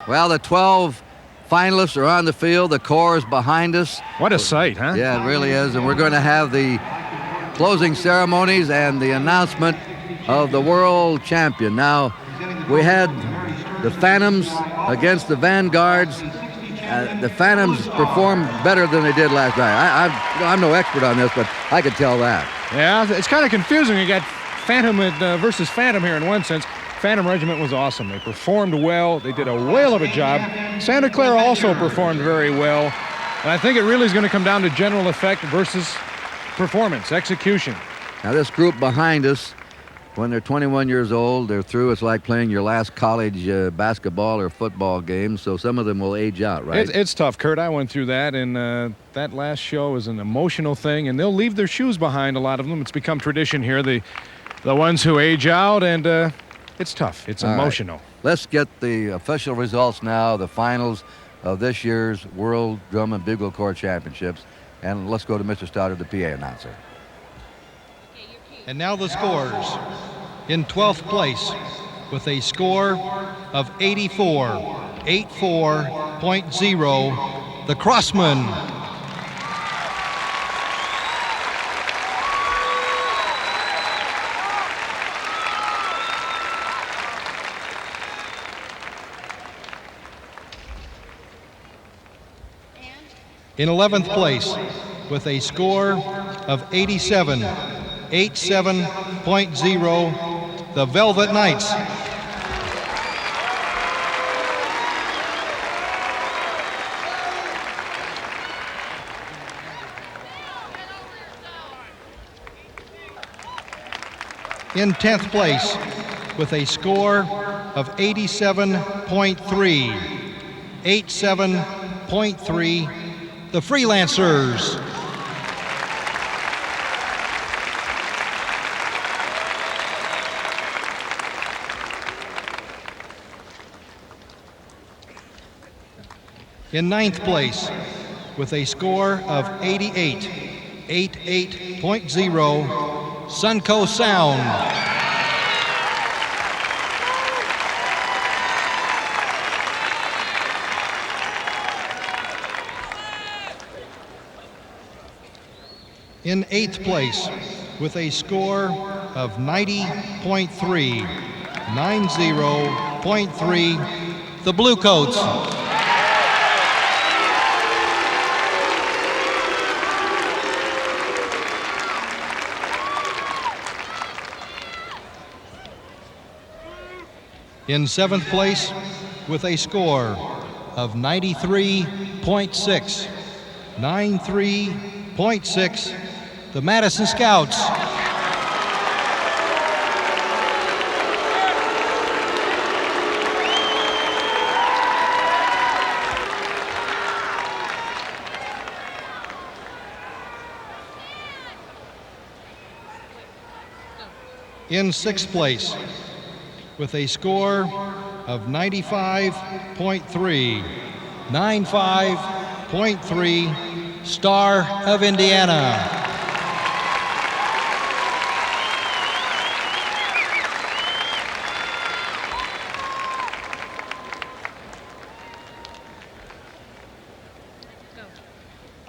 Well, the 12 finalists are on the field. The Corps is behind us. What a sight, huh? Yeah, it really is. And we're going to have the closing ceremonies and the announcement of the world champion. Now, we had the Phantoms against the Vanguards. The Phantoms performed better than they did last night. I'm no expert on this, but I could tell that. Yeah, it's kind of confusing. You got Phantom versus Phantom here in one sense. Phantom Regiment was awesome. They performed well. They did a whale of a job. Santa Clara also performed very well. And I think it really is going to come down to general effect versus performance, execution. Now, this group behind us, when they're 21 years old, they're through. It's like playing your last college basketball or football game, so some of them will age out, right? It's tough, Kurt. I went through that, and that last show is an emotional thing, and they'll leave their shoes behind, a lot of them. It's become tradition here, the ones who age out, and it's tough. It's emotional. Right. Let's get the official results now, the finals of this year's World Drum and Bugle Corps Championships, and let's go to Mr. Stoddard, the PA announcer. And now the scores. In 12th place with a score of 84.0, the Crossmen. In 11th place with a score of 87.0, the Velvet Knights. In 10th place with a score of 87.3, the Freelancers. In 9th place with a score of 88.0, Suncoast Sound. In 8th place with a score of 90.3, the Bluecoats. In 7th place with a score of 93.6, the Madison Scouts. In 6th place with a score of 95.3, Star of Indiana.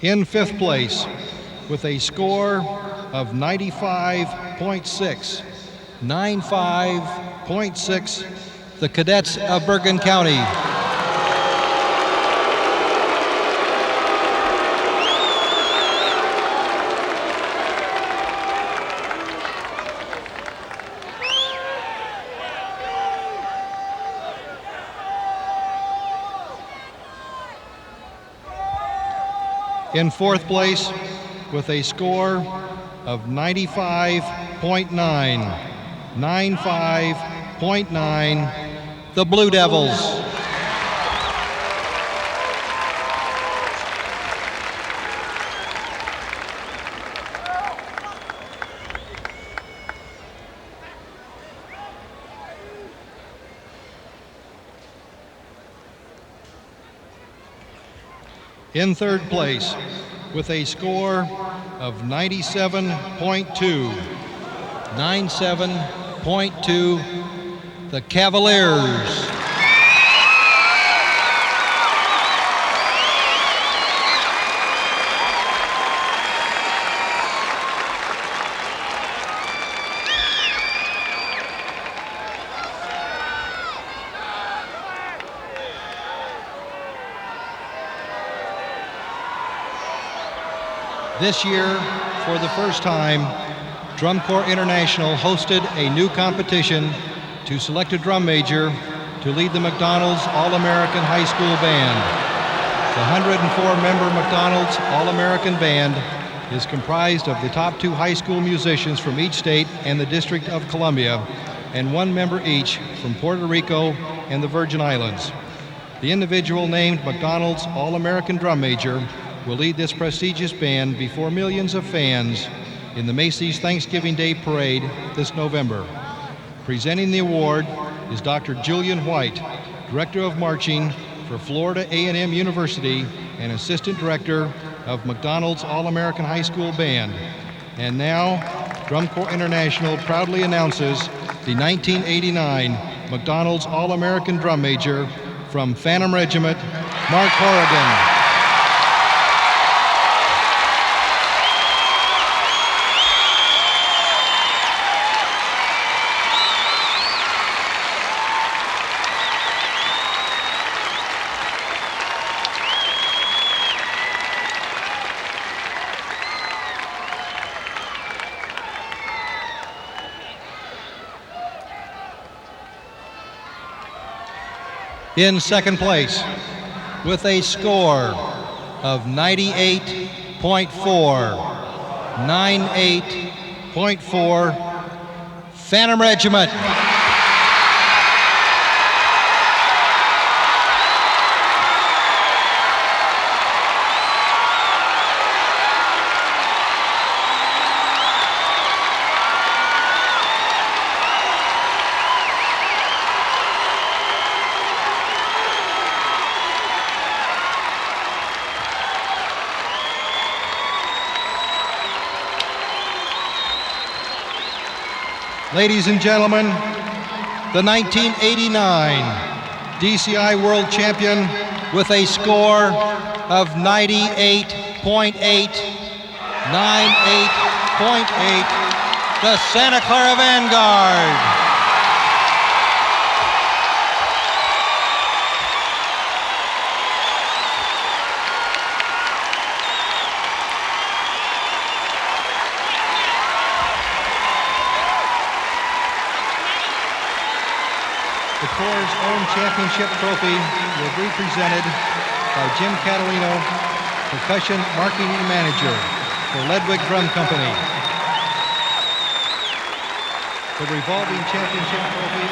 In 5th place with a score of 95.6, the Cadets of Bergen County. In 4th place with a score of 95.9, the Blue Devils. In 3rd place with a score of 97.2, the Cavaliers. This year, for the first time, Drum Corps International hosted a new competition to select a drum major to lead the McDonald's All-American High School Band. The 104-member McDonald's All-American Band is comprised of the top 2 high school musicians from each state and the District of Columbia, and 1 member each from Puerto Rico and the Virgin Islands. The individual named McDonald's All-American Drum Major will lead this prestigious band before millions of fans in the Macy's Thanksgiving Day Parade this November. Presenting the award is Dr. Julian White, Director of Marching for Florida A&M University and Assistant Director of McDonald's All-American High School Band. And now, Drum Corps International proudly announces the 1989 McDonald's All-American Drum Major from Phantom Regiment, Mark Horrigan. In second place, with a score of 98.4, Phantom Regiment. Ladies and gentlemen, the 1989 DCI World Champion with a score of 98.8, the Santa Clara Vanguard. The Corps' own championship trophy will be presented by Jim Catalino, Percussion Marketing Manager for Ledwig Drum Company. The revolving championship trophy.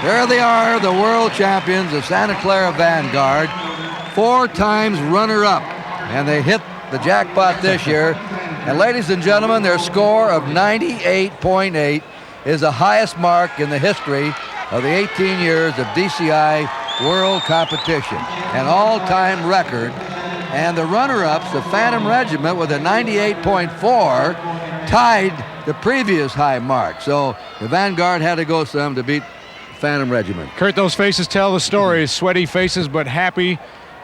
There they are, the world champions, the Santa Clara Vanguard, 4 times runner-up, and they hit the jackpot this year. And ladies and gentlemen, their score of 98.8 is the highest mark in the history of the 18 years of DCI World Competition, an all-time record. And the runner-ups, the Phantom Regiment with a 98.4, tied the previous high mark. So the Vanguard had to go some to beat Phantom Regiment. Kurt, those faces tell the story. Sweaty faces, but happy.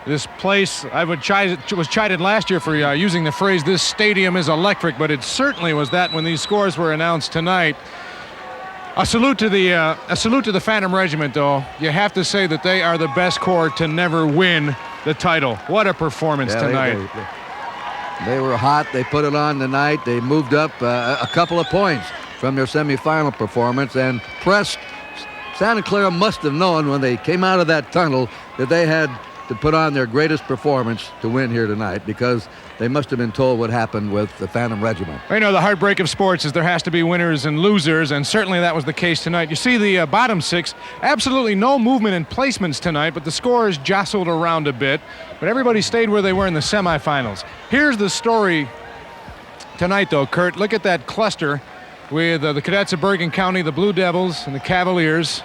This place, I was chided last year for using the phrase, this stadium is electric, but it certainly was that when these scores were announced tonight. A salute to the Phantom Regiment, though. You have to say that they are the best corps to never win the title. What a performance tonight. They were hot. They put it on tonight. They moved up a couple of points from their semifinal performance and pressed. Santa Clara must have known when they came out of that tunnel that they had to put on their greatest performance to win here tonight, because they must have been told what happened with the Phantom Regiment. You know, the heartbreak of sports is there has to be winners and losers, and certainly that was the case tonight. You see the bottom 6, absolutely no movement in placements tonight, but the scores jostled around a bit, but everybody stayed where they were in the semifinals. Here's the story tonight, though, Kurt. Look at that cluster with the Cadets of Bergen County, the Blue Devils, and the Cavaliers.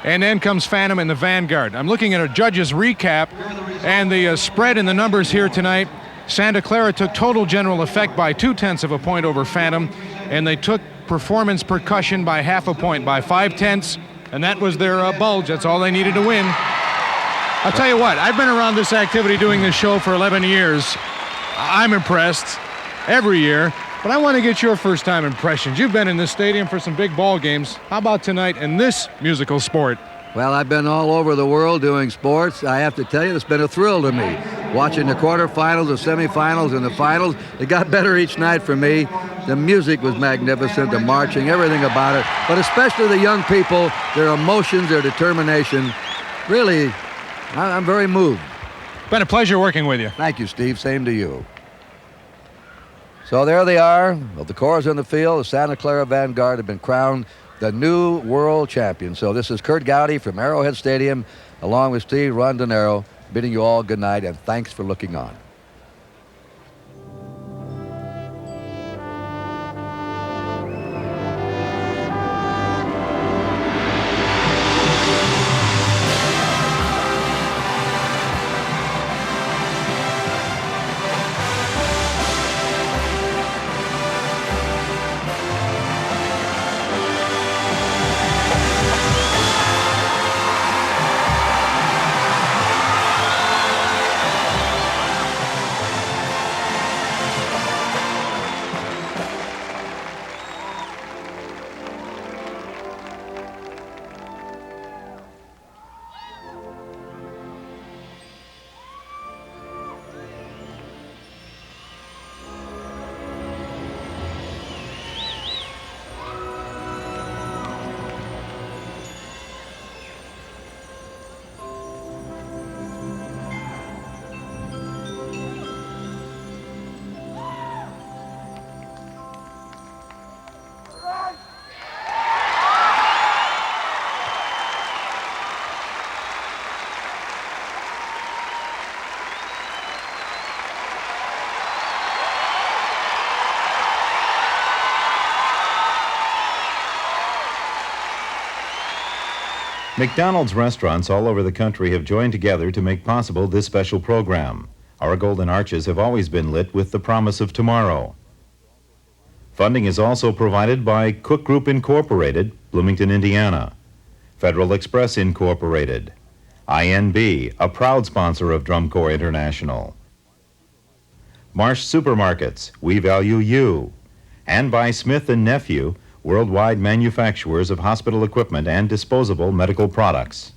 And then comes Phantom and the Vanguard. I'm looking at a judge's recap and the spread in the numbers here tonight. Santa Clara took total general effect by 0.2 of a point over Phantom, and they took performance percussion by 0.5 point, by 0.5, and that was their bulge. That's all they needed to win. I'll tell you what, I've been around this activity doing this show for 11 years. I'm impressed every year. But I want to get your first-time impressions. You've been in this stadium for some big ball games. How about tonight in this musical sport? Well, I've been all over the world doing sports. I have to tell you, it's been a thrill to me. Watching the quarterfinals, the semifinals, and the finals. It got better each night for me. The music was magnificent, the marching, everything about it. But especially the young people, their emotions, their determination. Really, I'm very moved. Been a pleasure working with you. Thank you, Steve. Same to you. So there they are. The Corps in the field. The Santa Clara Vanguard have been crowned the new world champion. So this is Kurt Gowdy from Arrowhead Stadium, along with Steve Rondinero, bidding you all good night and thanks for looking on. McDonald's restaurants all over the country have joined together to make possible this special program. Our golden arches have always been lit with the promise of tomorrow. Funding is also provided by Cook Group Incorporated, Bloomington, Indiana, Federal Express Incorporated, INB, a proud sponsor of Drum Corps International, Marsh Supermarkets, we value you, and by Smith & Nephew, worldwide manufacturers of hospital equipment and disposable medical products.